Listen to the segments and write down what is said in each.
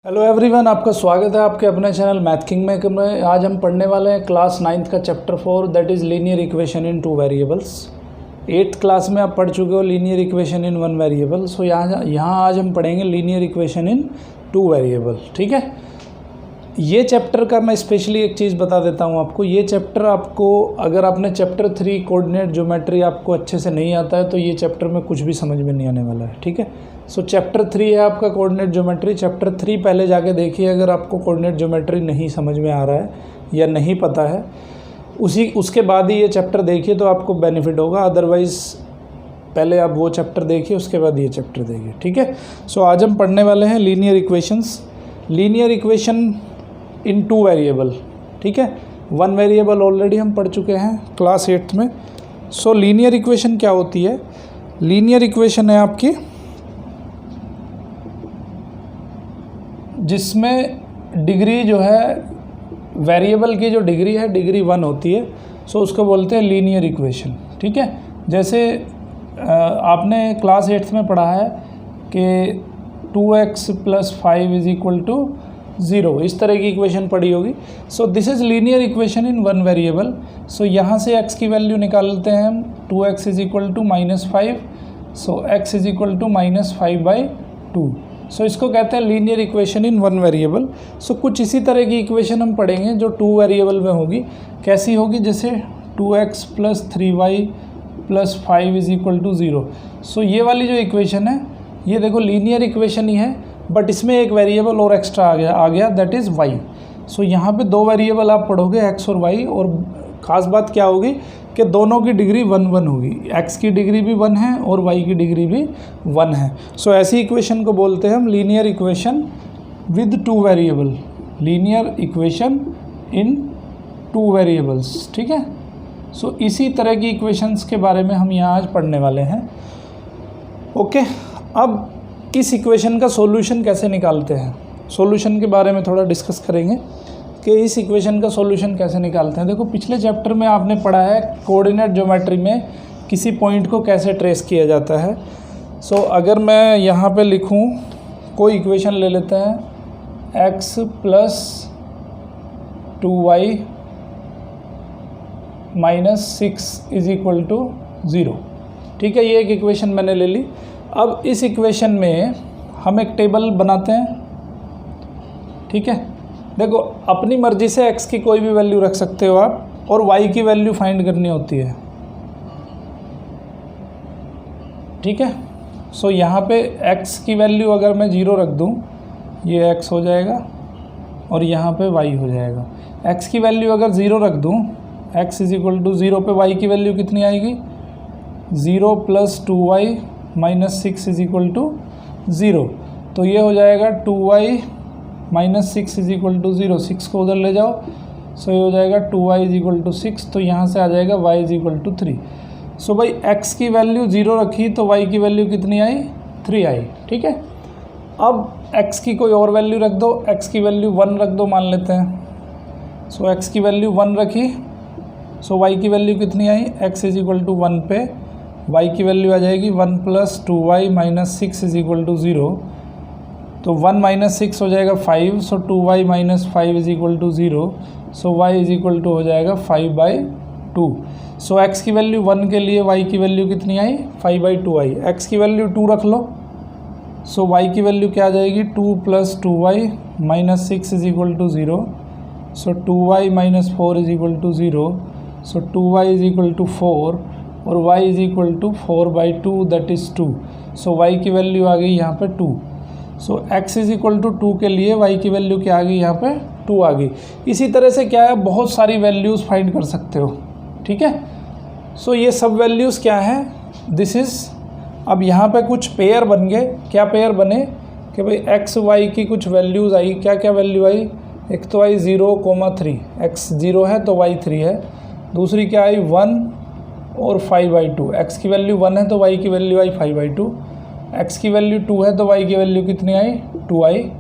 Hello everyone, आपका स्वागत है आपके अपने चैनल मैथ किंग में। आज हम पढ़ने वाले हैं क्लास 9th का chapter 4 that is linear equation in 2 variables. 8th class में आप पढ़ चुके हो linear equation in 1 variable. So यहाँ आज हम पढ़ेंगे लीनियर इक्वेशन इन 2 वेरिएबल। ठीक है, ये चैप्टर का मैं स्पेशली एक चीज़ बता देता हूँ आपको। ये चैप्टर आपको, अगर आपने चैप्टर 3 कोऑर्डिनेट ज्योमेट्री आपको अच्छे से नहीं आता है तो ये चैप्टर में कुछ भी समझ में नहीं आने वाला है। ठीक है, सो चैप्टर 3 है आपका कोऑर्डिनेट ज्योमेट्री। चैप्टर 3 पहले जाके देखिए अगर आपको कोऑर्डिनेट ज्योमेट्री नहीं समझ में आ रहा है या नहीं पता है, उसके बाद ही ये चैप्टर देखिए तो आपको बेनिफिट होगा। अदरवाइज़ पहले आप वो चैप्टर देखिए, उसके बाद ये चैप्टर देखिए। ठीक है, सो आज हम पढ़ने वाले हैं लीनियर इक्वेशंस, लीनियर इक्वेशन इन 2 वेरिएबल। ठीक है, 1 वेरिएबल ऑलरेडी हम पढ़ चुके हैं क्लास 8th में। सो लीनियर इक्वेशन क्या होती है? लीनियर इक्वेशन है आपकी जिसमें डिग्री जो है वेरिएबल की, जो डिग्री है डिग्री 1 होती है। सो उसको बोलते हैं लीनियर इक्वेशन। ठीक है, जैसे आपने क्लास 8th में पढ़ा है कि 2x + 5 = 0, इस तरह की इक्वेशन पढ़ी होगी। So this is linear equation in 1 variable. So यहाँ से x की वैल्यू निकालते हैं हम, 2x = -5, सो x = -5/2। सो इसको कहते हैं लीनियर इक्वेशन इन 1 वेरिएबल। सो कुछ इसी तरह की इक्वेशन हम पढ़ेंगे जो 2 वेरिएबल में होगी। कैसी होगी? जैसे 2x + 3y + 5 = 0। सो ये वाली जो इक्वेशन है ये देखो लीनियर इक्वेशन ही है, बट इसमें एक वेरिएबल और एक्स्ट्रा आ गया दैट इज़ y। सो यहाँ पे 2 वेरिएबल आप पढ़ोगे x और y, और ख़ास बात क्या होगी कि दोनों की डिग्री 1 होगी। x की डिग्री भी 1 है और y की डिग्री भी 1 है। सो ऐसी इक्वेशन को बोलते हैं हम linear equation with 2 variable, linear equation in 2 variables. ठीक है, सो इसी तरह की इक्वेशंस के बारे में हम यहाँ आज पढ़ने वाले हैं। ओके, अब इस इक्वेशन का सॉल्यूशन कैसे निकालते हैं, सॉल्यूशन के बारे में थोड़ा डिस्कस करेंगे कि इस इक्वेशन का सॉल्यूशन कैसे निकालते हैं। देखो, पिछले चैप्टर में आपने पढ़ा है कोऑर्डिनेट ज्योमेट्री में किसी पॉइंट को कैसे ट्रेस किया जाता है। सो अगर मैं यहाँ पे लिखूँ, कोई इक्वेशन ले लेते हैं, x + 2y - 6 = 0। ठीक है, ये एक इक्वेशन मैंने ले ली। अब इस इक्वेशन में हम एक टेबल बनाते हैं। ठीक है, देखो अपनी मर्ज़ी से x की कोई भी वैल्यू रख सकते हो आप, और y की वैल्यू फाइंड करनी होती है। ठीक है, सो यहाँ पे x की वैल्यू अगर मैं 0 रख दूँ, ये x हो जाएगा और यहाँ पे y हो जाएगा। x की वैल्यू अगर 0 रख दूँ, x = 0 पे y की वैल्यू कितनी आएगी? 0 + 2y - 6 = 0। तो ये हो जाएगा 2y - 6 = 0। 6 को उधर ले जाओ, सो ये हो जाएगा 2y = 6। तो यहाँ से आ जाएगा y = 3। सो भाई x की वैल्यू 0 रखी तो y की वैल्यू कितनी आई? 3 आई। ठीक है, अब x की कोई और वैल्यू रख दो, x की वैल्यू 1 रख दो मान लेते हैं। सो x की वैल्यू 1 रखी, सो y की वैल्यू कितनी आई? x = 1 पे y की वैल्यू आ जाएगी 1 + 2y - 6 = 0। तो 1 - 6 हो जाएगा 5, सो 2y - 5 = 0। सो y = हो जाएगा 5/2। सो x की वैल्यू 1 के लिए y की वैल्यू कितनी आई? 5/2 आई। x की वैल्यू 2 रख लो, सो y की वैल्यू क्या आ जाएगी? 2 + 2y - 6 = 0। सो 2y - 4 = 0। सो 2y = 4 और y = 4/2 that is 2। So y की वैल्यू आ गई यहाँ पे 2। सो x = 2 के लिए y की वैल्यू क्या आ गई? यहाँ पे 2 आ गई। इसी तरह से क्या है, बहुत सारी वैल्यूज़ फाइंड कर सकते हो। ठीक है, सो ये सब वैल्यूज़ क्या हैं? दिस इज़, अब यहाँ पे कुछ पेयर बन गए। क्या पेयर बने कि भाई x y की कुछ वैल्यूज़ आई। क्या क्या वैल्यू आई? एक तो आई 0, 3, x 0 है तो y 3 है। दूसरी क्या आई? 1 और 5/2। x की वैल्यू 1 है तो y की वैल्यू आई 5/2। x की वैल्यू 2 है तो y की वैल्यू कितनी आई? 2 आई।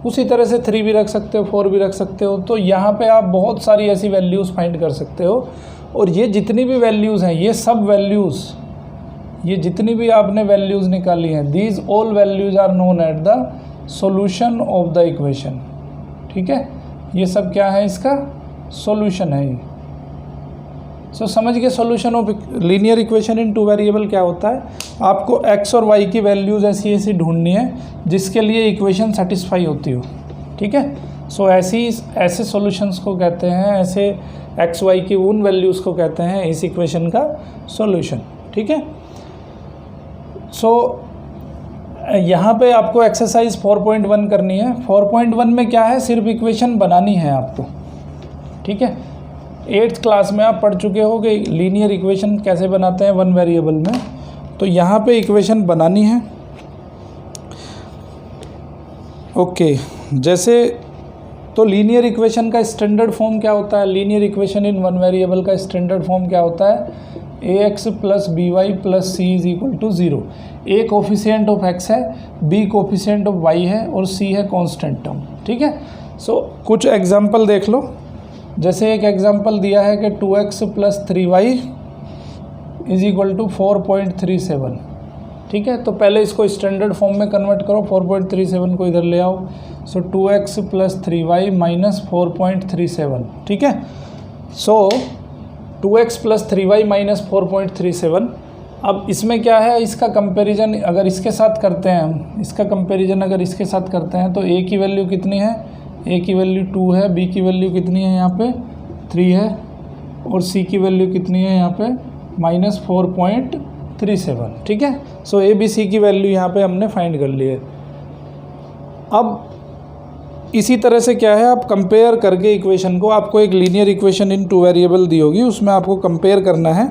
उसी तरह से 3 भी रख सकते हो, 4 भी रख सकते हो। तो यहाँ पे आप बहुत सारी ऐसी वैल्यूज़ फाइंड कर सकते हो। और ये जितनी भी वैल्यूज़ हैं, ये सब वैल्यूज़, ये जितनी भी आपने वैल्यूज़ निकाली हैं, these all values are known at the solution of the equation. ठीक है, ये सब क्या है, इसका सॉल्यूशन है ये। सो समझ गए solution of linear equation in two variable क्या होता है। आपको x और y की वैल्यूज़ ऐसी ऐसी ढूंढनी है जिसके लिए इक्वेशन सेटिस्फाई होती हो। ठीक है, सो ऐसे सॉल्यूशंस को कहते हैं, ऐसे x y की उन वैल्यूज़ को कहते हैं इस इक्वेशन का सॉल्यूशन। ठीक है, सो यहाँ पे आपको एक्सरसाइज 4.1 करनी है। 4.1 में क्या है, सिर्फ इक्वेशन बनानी है आपको। ठीक है, 8th क्लास में आप पढ़ चुके हो कि लीनियर इक्वेशन कैसे बनाते हैं वन वेरिएबल में। तो यहाँ पे इक्वेशन बनानी है। ओके, जैसे तो लीनियर इक्वेशन का स्टैंडर्ड फॉर्म क्या होता है, linear equation in one variable का स्टैंडर्ड फॉर्म क्या होता है, ax plus B Y plus C is equal to 0। A coefficient of x है, बी कोफिशिएंट ऑफ y है और c है कांस्टेंट टर्म। ठीक है, सो कुछ एग्जांपल देख लो। जैसे एक एग्जांपल दिया है कि 2x plus 3y is equal to 4.37। ठीक है, तो पहले इसको स्टैंडर्ड फॉर्म में कन्वर्ट करो, 4.37 को इधर ले आओ। सो 2x प्लस 3y माइनस 4.37। ठीक है, सो 2x प्लस 3y माइनस 4.37। अब इसमें क्या है, इसका कंपैरिजन अगर इसके साथ करते हैं हम, इसका कंपैरिजन अगर इसके साथ करते हैं तो a की वैल्यू कितनी है, a की वैल्यू 2 है, b की वैल्यू कितनी है यहाँ पे 3 है और c की वैल्यू कितनी है यहाँ पे माइनस 4.37। ठीक है, सो a b c की वैल्यू यहाँ पे हमने फाइंड कर ली है। अब इसी तरह से क्या है, आप कंपेयर करके इक्वेशन को, आपको एक linear equation in two variable दी होगी, उसमें आपको कंपेयर करना है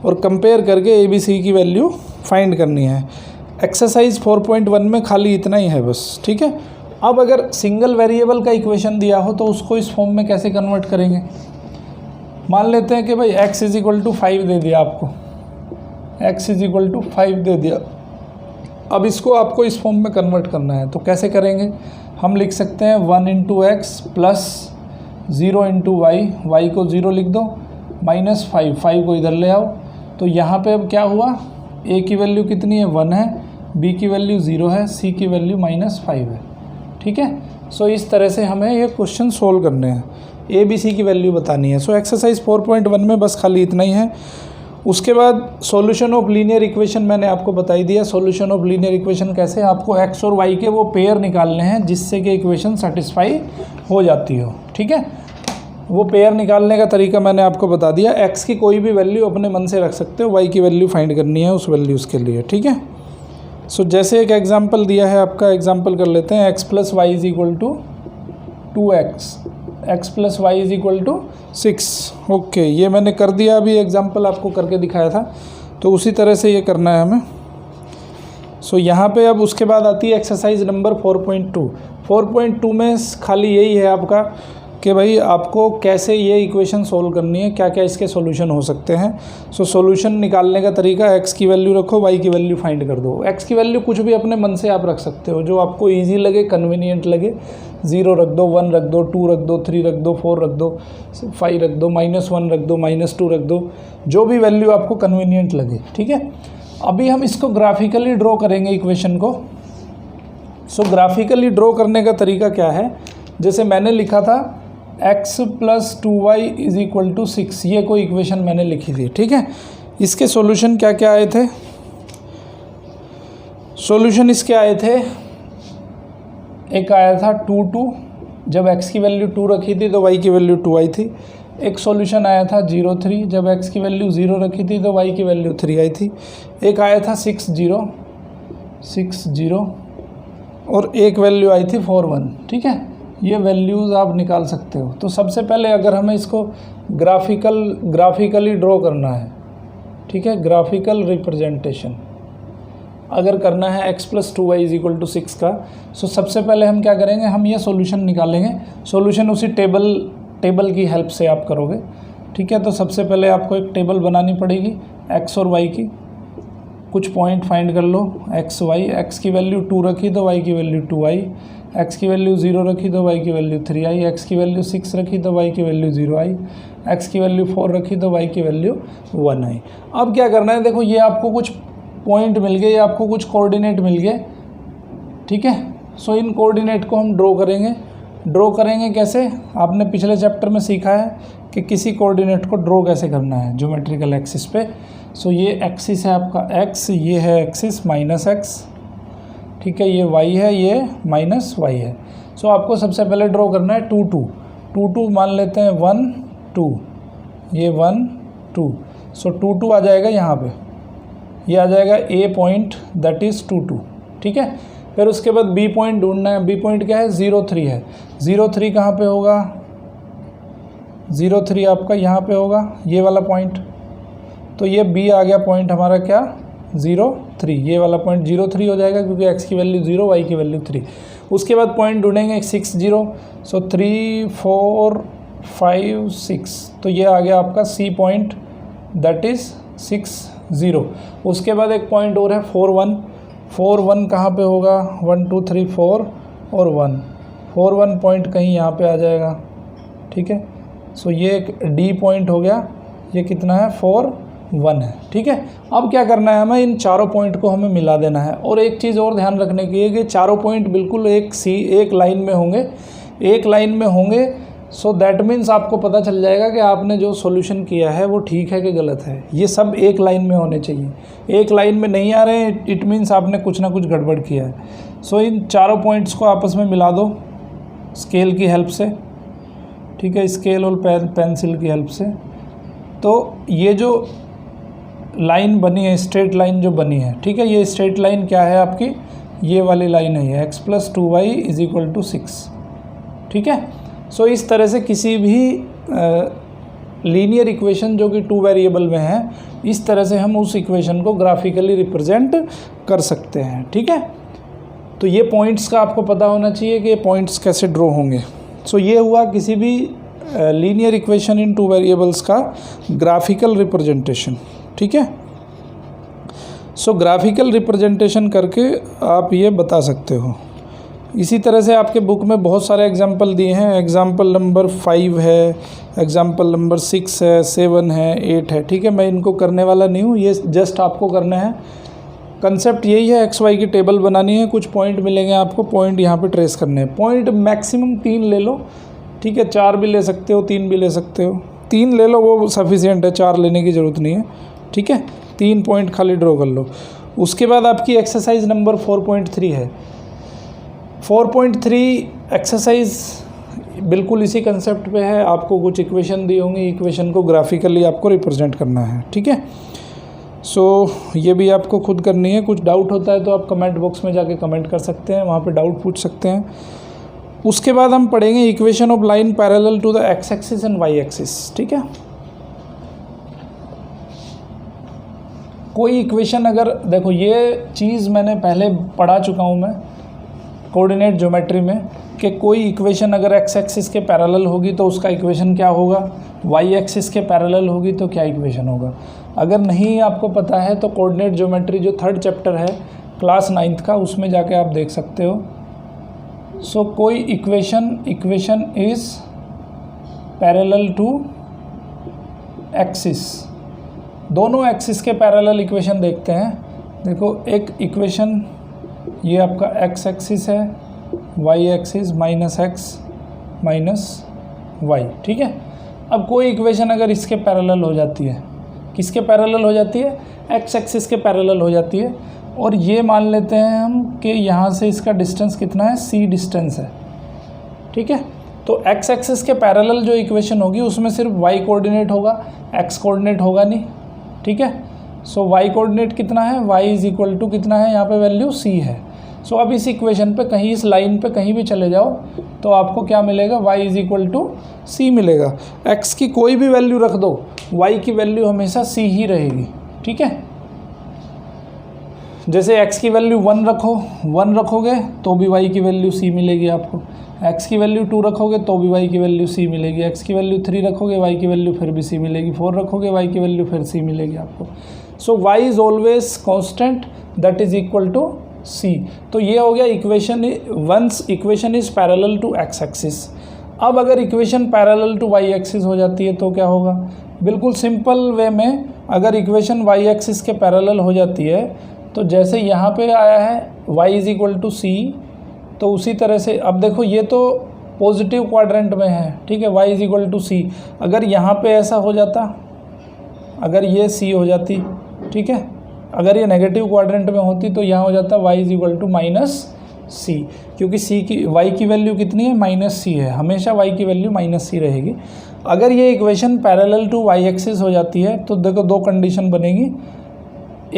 और कंपेयर करके ए बी सी की वैल्यू फाइंड करनी है। एक्सरसाइज 4.1 में खाली इतना ही है बस। ठीक है, अब अगर सिंगल वेरिएबल का इक्वेशन दिया हो तो उसको इस फॉर्म में कैसे कन्वर्ट करेंगे। मान लेते हैं कि भाई x इज इक्वल टू 5 दे दिया आपको, x इज इक्वल टू 5 दे दिया। अब इसको आपको इस फॉर्म में कन्वर्ट करना है, तो कैसे करेंगे, हम लिख सकते हैं 1 into X plus 0 into Y, Y को 0 लिख दो, माइनस 5 को इधर ले आओ। तो यहाँ पे अब क्या हुआ, a की वैल्यू कितनी है 1 है, b की वैल्यू 0 है, c की वैल्यू माइनस 5 है। ठीक है, सो इस तरह से हमें ये क्वेश्चन सोल्व करने हैं, ए बी सी की वैल्यू बतानी है। सो एक्सरसाइज 4.1 में बस खाली इतना ही है। उसके बाद सॉल्यूशन ऑफ लीनियर इक्वेशन मैंने आपको बताई दिया। सॉल्यूशन ऑफ लीनियर इक्वेशन कैसे, आपको x और y के वो पेयर निकालने हैं जिससे कि इक्वेशन सेटिस्फाई हो जाती हो। ठीक है, वो पेयर निकालने का तरीका मैंने आपको बता दिया। x की कोई भी वैल्यू अपने मन से रख सकते हो, y की वैल्यू फाइंड करनी है उस वैल्यूज़ के लिए। ठीक है, सो जैसे एक एग्जांपल दिया है, आपका एग्जांपल कर लेते हैं। x plus Y is equal to 2x, x plus Y is equal to 6। Okay, ये मैंने कर दिया, अभी एग्जांपल आपको करके दिखाया था, तो उसी तरह से ये करना है हमें। सो यहाँ पे अब उसके बाद आती है एक्सरसाइज नंबर 4.2। 4.2 में खाली यही है आपका कि भाई आपको कैसे ये इक्वेशन सोल्व करनी है, क्या क्या इसके सॉल्यूशन हो सकते हैं। सो सॉल्यूशन निकालने का तरीका, x की वैल्यू रखो, y की वैल्यू फाइंड कर दो। x की वैल्यू कुछ भी अपने मन से आप रख सकते हो, जो आपको इजी लगे, कन्वीनियंट लगे। 0 रख दो, 1 रख दो, 2 रख दो, 3 रख दो, 4 रख दो, 5 रख दो, -1 रख दो, -2 रख दो, जो भी वैल्यू आपको कन्वीनियंट लगे। ठीक है, अभी हम इसको ग्राफिकली ड्रॉ करेंगे इक्वेशन को। सो ग्राफिकली ड्रॉ करने का तरीका क्या है, जैसे मैंने लिखा था x plus 2y is equal to 6, ये कोई इक्वेशन मैंने लिखी थी। ठीक है, इसके सॉल्यूशन क्या क्या आए थे, सॉल्यूशन इसके आए थे, एक आया था 2, जब x की वैल्यू 2 रखी थी तो y की वैल्यू 2 आई थी। एक सॉल्यूशन आया था 0, 3, जब x की वैल्यू 0 रखी थी तो y की वैल्यू 3 आई थी। एक आया था 6, 0 और एक वैल्यू आई थी 4, 1। ठीक है, ये वैल्यूज़ आप निकाल सकते हो। तो सबसे पहले अगर हमें इसको ग्राफिकली ड्रॉ करना है, ठीक है, ग्राफिकल रिप्रेजेंटेशन अगर करना है x plus 2y is equal to 6 का, सो सबसे पहले हम क्या करेंगे, हम ये सॉल्यूशन निकालेंगे। सॉल्यूशन उसी टेबल की हेल्प से आप करोगे। ठीक है, तो सबसे पहले आपको एक टेबल बनानी पड़ेगी x और y की। कुछ पॉइंट फाइंड कर लो x y, x की वैल्यू 2 रखी तो y की वैल्यू 2 आई, x की वैल्यू 0 रखी तो y की वैल्यू 3 आई, x की वैल्यू 6 रखी तो y की वैल्यू 0 आई, x की वैल्यू 4 रखी तो y की वैल्यू 1 आई। अब क्या करना है, देखो ये आपको कुछ पॉइंट मिल गए, ये आपको कुछ कोऑर्डिनेट मिल गए। ठीक है, सो इन कोऑर्डिनेट को हम ड्रॉ करेंगे कैसे, आपने पिछले चैप्टर में सीखा है कि किसी कोऑर्डिनेट को ड्रॉ कैसे करना है ज्योमेट्रिकल एक्सिस पे। सो ये एक्सिस है आपका x, ये है एक्सिस माइनस एक्स, ठीक है, ये y है, ये माइनस y है। सो आपको सबसे पहले ड्रॉ करना है 2 2 2 मान लेते हैं 1 2, ये 1 2, सो 2 2 आ जाएगा यहाँ पे, ये आ जाएगा A पॉइंट दैट इज़ 2 2, ठीक है। फिर उसके बाद B पॉइंट ढूंढना है, B पॉइंट क्या है 0 3 है, 0 3 कहाँ पे होगा, 0 3 आपका यहाँ पे होगा, ये वाला पॉइंट, तो ये B आ गया पॉइंट हमारा क्या 0 3, ये वाला पॉइंट 0 3 हो जाएगा क्योंकि x की वैल्यू 0 y की वैल्यू 3। उसके बाद पॉइंट ढूंढेंगे 6 0, सो 3 4 5 6, तो ये आ गया आपका C पॉइंट दैट इज़ 6 0। उसके बाद एक पॉइंट और है 4 1 कहाँ पे होगा 1 2 3 4 और 4 1 पॉइंट कहीं यहाँ पे आ जाएगा, ठीक है। सो ये एक D पॉइंट हो गया, ये कितना है 4 1 है, ठीक है। अब क्या करना है हमें, इन चारों पॉइंट को हमें मिला देना है। और एक चीज़ और ध्यान रखने की है कि चारों पॉइंट बिल्कुल एक लाइन में होंगे, सो दैट मीन्स आपको पता चल जाएगा कि आपने जो सॉल्यूशन किया है वो ठीक है कि गलत है। ये सब एक लाइन में होने चाहिए, एक लाइन में नहीं आ रहे हैं इट मीन्स आपने कुछ ना कुछ गड़बड़ किया है। सो इन चारों पॉइंट्स को आपस में मिला दो स्केल की हेल्प से, ठीक है, स्केल और पेंसिल की हेल्प से। तो ये जो लाइन बनी है, स्ट्रेट लाइन जो बनी है, ठीक है, ये स्ट्रेट लाइन क्या है आपकी, ये वाली लाइन है, ये x + 2y = 6, ठीक है। सो इस तरह से किसी भी लीनियर इक्वेशन जो कि 2 वेरिएबल में है, इस तरह से हम उस इक्वेशन को ग्राफिकली रिप्रेजेंट कर सकते हैं, ठीक है। तो ये पॉइंट्स का आपको पता होना चाहिए कि ये पॉइंट्स कैसे ड्रॉ होंगे। सो ये हुआ किसी भी लीनियर इक्वेशन इन 2 वेरिएबल्स का ग्राफिकल रिप्रेजेंटेशन, ठीक है। सो ग्राफिकल रिप्रेजेंटेशन करके आप ये बता सकते हो। इसी तरह से आपके बुक में बहुत सारे एग्जाम्पल दिए हैं, एग्जाम्पल नंबर 5 है, एग्जाम्पल नंबर 6 है, 7 है, 8 है, ठीक है। मैं इनको करने वाला नहीं हूँ, ये जस्ट आपको करना है। कंसेप्ट यही है, एक्स वाई की टेबल बनानी है, कुछ पॉइंट मिलेंगे आपको, पॉइंट यहाँ पे ट्रेस करने हैं। पॉइंट मैक्सिमम 3 ले लो, ठीक है, 4 भी ले सकते हो, 3 भी ले सकते हो, 3 ले लो वो सफिशिएंट है, 4 लेने की ज़रूरत नहीं है, ठीक है। 3 पॉइंट खाली ड्रॉ कर लो। उसके बाद आपकी एक्सरसाइज नंबर 4.3 है। 4.3 एक्सरसाइज बिल्कुल इसी कंसेप्ट पे है। आपको कुछ इक्वेशन दी होंगी, इक्वेशन को ग्राफिकली आपको रिप्रेजेंट करना है, ठीक है। सो ये भी आपको खुद करनी है। कुछ डाउट होता है तो आप कमेंट बॉक्स में जाके कमेंट कर सकते हैं, वहाँ पे डाउट पूछ सकते हैं। उसके बाद हम पढ़ेंगे equation of line parallel to the X axis and Y axis, ठीक है। कोई इक्वेशन अगर देखो, ये चीज़ मैंने पहले पढ़ा चुका हूँ मैं कोऑर्डिनेट ज्योमेट्री में, कि कोई इक्वेशन अगर एक्स एक्सिस के पैरेलल होगी तो उसका इक्वेशन क्या होगा, वाई एक्सिस के पैरेलल होगी तो क्या इक्वेशन होगा। अगर नहीं आपको पता है तो कोऑर्डिनेट ज्योमेट्री जो 3rd चैप्टर है क्लास 9th का, उसमें जाके आप देख सकते हो। सो कोई equation is parallel to axis, दोनों एक्सिस के पैरेलल इक्वेशन देखते हैं। देखो एक इक्वेशन ये आपका एक्स एक्सिस है, वाई एक्सिस -x -y, ठीक है। अब कोई इक्वेशन अगर इसके पैरेलल हो जाती है, किसके पैरेलल हो जाती है, एक्स एक्सिस के पैरेलल हो जाती है, और ये मान लेते हैं हम कि यहाँ से इसका डिस्टेंस कितना है, c डिस्टेंस है, ठीक है। तो एक्स एक्सिस के पैरेलल जो इक्वेशन होगी उसमें सिर्फ y कोऑर्डिनेट होगा, x कोऑर्डिनेट होगा नहीं, ठीक है। सो y कोऑर्डिनेट कितना है, y = कितना है, यहाँ पे वैल्यू c है। सो अब इस इक्वेशन पे कहीं, इस लाइन पे कहीं भी चले जाओ तो आपको क्या मिलेगा, y = c मिलेगा। x की कोई भी वैल्यू रख दो, y की वैल्यू हमेशा c ही रहेगी, ठीक है। जैसे x की वैल्यू 1 रखोगे तो भी y की वैल्यू c मिलेगी आपको, x की वैल्यू 2 रखोगे तो भी y की वैल्यू c मिलेगी, x की वैल्यू 3 रखोगे y की वैल्यू फिर भी c मिलेगी, 4 रखोगे y की वैल्यू फिर c मिलेगी आपको। So y is always constant that is equal to c। तो ये हो गया equation, once equation is parallel to x axis. अब अगर equation parallel to y axis हो जाती है तो क्या होगा, बिल्कुल सिंपल वे में अगर इक्वेशन y एक्सिस के पैरेलल हो जाती है तो जैसे यहाँ पे आया है y = c, तो उसी तरह से अब देखो ये तो पॉजिटिव क्वाड्रेंट में है, ठीक है, y = c। अगर यहाँ पे ऐसा हो जाता, अगर ये c हो जाती, ठीक है, अगर ये नेगेटिव क्वाड्रेंट में होती तो यहाँ हो जाता y = -c, क्योंकि y की वैल्यू कितनी है, -c है, हमेशा y की वैल्यू -c रहेगी। अगर ये equation parallel to y axis हो जाती है तो देखो दो कंडीशन बनेगी।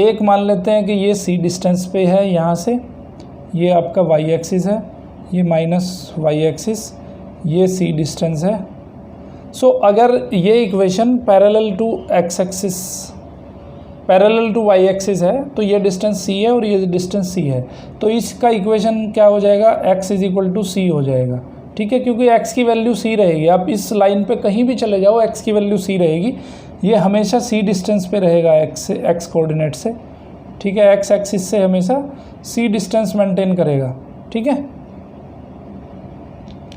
एक मान लेते हैं कि ये c डिस्टेंस पे है, यहाँ से ये आपका y एक्सिस है, ये -y एक्सिस, ये c डिस्टेंस है। सो अगर ये equation parallel to x axis, parallel to y axis है तो ये डिस्टेंस c है और ये डिस्टेंस c है, तो इसका इक्वेशन क्या हो जाएगा, x = c हो जाएगा, ठीक है, क्योंकि x की वैल्यू c रहेगी। आप इस लाइन पे कहीं भी चले जाओ x की वैल्यू c रहेगी, ये हमेशा c डिस्टेंस पे रहेगा x कोऑर्डिनेट से, ठीक है, x एक्सिस से हमेशा c डिस्टेंस मेंटेन करेगा, ठीक है,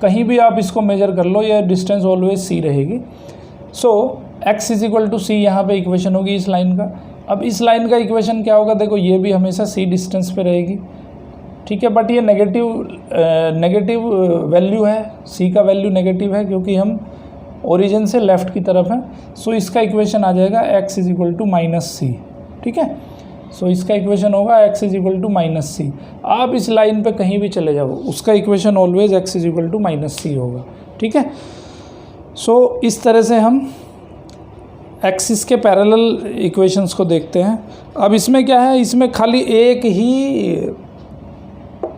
कहीं भी आप इसको मेजर कर लो ये डिस्टेंस ऑलवेज c रहेगी। सो x = c यहाँ पे इक्वेशन होगी इस लाइन का। अब इस लाइन का इक्वेशन क्या होगा, देखो ये भी हमेशा c डिस्टेंस पे रहेगी, ठीक है, बट ये नेगेटिव वैल्यू है, c का वैल्यू नेगेटिव है क्योंकि हम ओरिजिन से लेफ़्ट की तरफ हैं। सो इसका इक्वेशन आ जाएगा x = -c, ठीक है। सो इसका इक्वेशन होगा x = -c। आप इस लाइन पे कहीं भी चले जाओ उसका इक्वेशन ऑलवेज x = -c होगा, ठीक है। सो इस तरह से हम एक्सिस के पैरेलल इक्वेशंस को देखते हैं। अब इसमें क्या है, इसमें खाली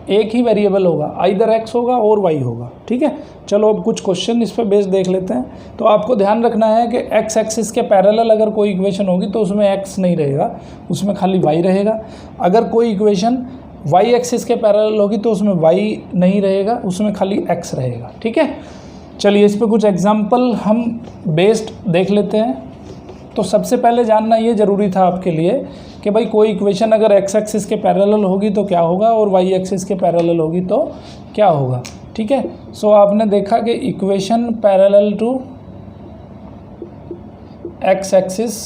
एक ही वेरिएबल होगा, आइदर x होगा और y होगा, ठीक है। चलो अब कुछ क्वेश्चन इस पे बेस देख लेते हैं। तो आपको ध्यान रखना है कि x एक्सिस के पैरेलल अगर कोई इक्वेशन होगी तो उसमें x नहीं रहेगा, उसमें खाली y रहेगा। अगर कोई इक्वेशन y एक्सिस के पैरेलल होगी तो उसमें y नहीं रहेगा, उसमें खाली x रहेगा, ठीक है। चलिए इस पे कुछ एग्जाम्पल हम बेस्ड देख लेते हैं। तो सबसे पहले जानना ये ज़रूरी था आपके लिए कि भाई कोई इक्वेशन अगर x एक्सिस के पैरेलल होगी तो क्या होगा और y एक्सिस के पैरेलल होगी तो क्या होगा, ठीक है। सो आपने देखा कि equation parallel to x axis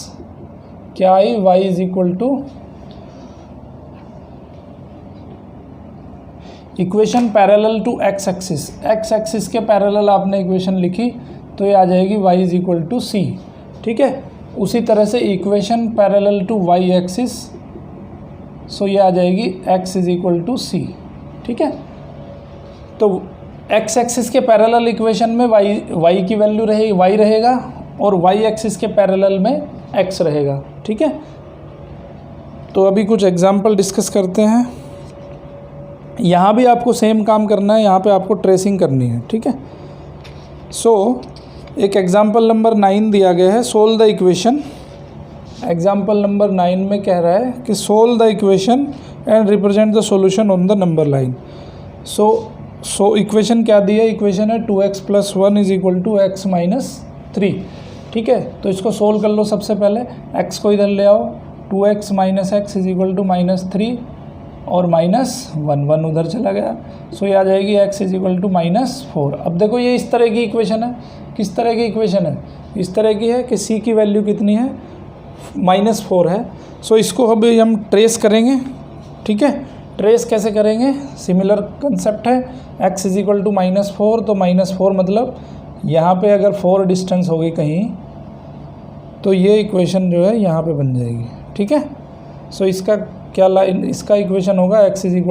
क्या आई, y = equation parallel to x axis के पैरेलल आपने इक्वेशन लिखी तो ये आ जाएगी y = c, ठीक है। उसी तरह से equation parallel to y axis, so ये आ जाएगी x = c, ठीक है। तो x एक्सिस के पैरेलल इक्वेशन में y की वैल्यू रहेगी, y रहेगा और y एक्सिस के पैरेलल में x रहेगा, ठीक है। तो अभी कुछ एग्जांपल डिस्कस करते हैं। यहाँ भी आपको सेम काम करना है, यहाँ पे आपको ट्रेसिंग करनी है, ठीक है। सो एक एग्जाम्पल नंबर 9 दिया गया है, solve the equation. Example number 9 में कह रहा है कि solve the equation and represent the solution on the number line. So equation क्या दी है, इक्वेशन है 2x + 1 = x - 3, ठीक है। तो इसको सोल्व कर लो। सबसे पहले x को इधर ले आओ, 2x - x = -3 और -1 उधर चला गया, सो ये आ जाएगी x = -4। अब देखो ये इस तरह की इक्वेशन है, किस तरह की इक्वेशन है, इस तरह की है कि c की वैल्यू कितनी है, -4 है। सो इसको अभी हम ट्रेस करेंगे, ठीक है। ट्रेस कैसे करेंगे, सिमिलर कंसेप्ट है, x = -4, तो -4 मतलब यहाँ पे अगर 4 डिस्टेंस होगी कहीं तो ये इक्वेशन जो है यहाँ पे बन जाएगी, ठीक है। सो इसका क्या लाइन, इसका इक्वेशन होगा x =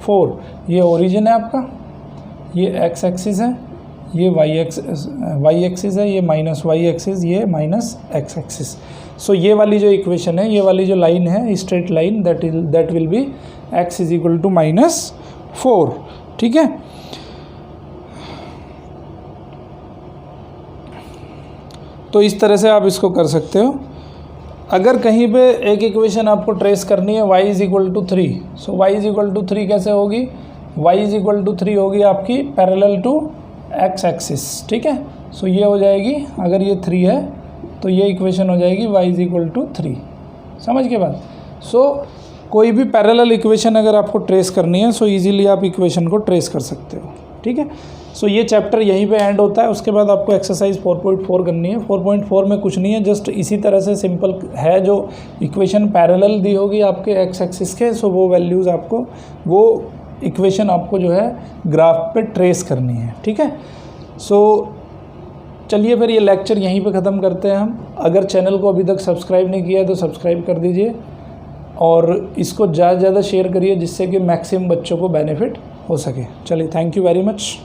-4। ये ओरिजिन है आपका, ये x एक्सिस है, ये y एक्सिस है, ये -y एक्सिस, ये -x एक्सिस। सो ये वाली जो इक्वेशन है, ये वाली जो लाइन है, straight line, that will be x = -4, ठीक है। तो इस तरह से आप इसको कर सकते हो। अगर कहीं पे एक इक्वेशन आपको ट्रेस करनी है y = 3, सो y = 3 कैसे होगी, y = 3 होगी आपकी पैरेलल टू x एक्सिस, ठीक है। सो ये हो जाएगी, अगर ये 3 है तो ये इक्वेशन हो जाएगी y = 3, समझ के बाद। सो कोई भी पैरेलल इक्वेशन अगर आपको ट्रेस करनी है सो इजीली आप इक्वेशन को ट्रेस कर सकते हो, ठीक है। सो ये चैप्टर यहीं पे एंड होता है। उसके बाद आपको एक्सरसाइज 4.4 करनी है। 4.4 में कुछ नहीं है, जस्ट इसी तरह से सिंपल है, जो इक्वेशन पैरेलल दी होगी आपके एक्स एक्सिस के, सो वो वैल्यूज़ आपको वो इक्वेशन आपको जो है ग्राफ पे ट्रेस करनी है, ठीक है। सो चलिए फिर ये लेक्चर यहीं पे ख़त्म करते हैं हम। अगर चैनल को अभी तक सब्सक्राइब नहीं किया है तो सब्सक्राइब कर दीजिए और इसको ज़्यादा से ज़्यादा शेयर करिए जिससे कि मैक्सिमम बच्चों को बेनिफिट हो सके। चलिए, थैंक यू वेरी मच।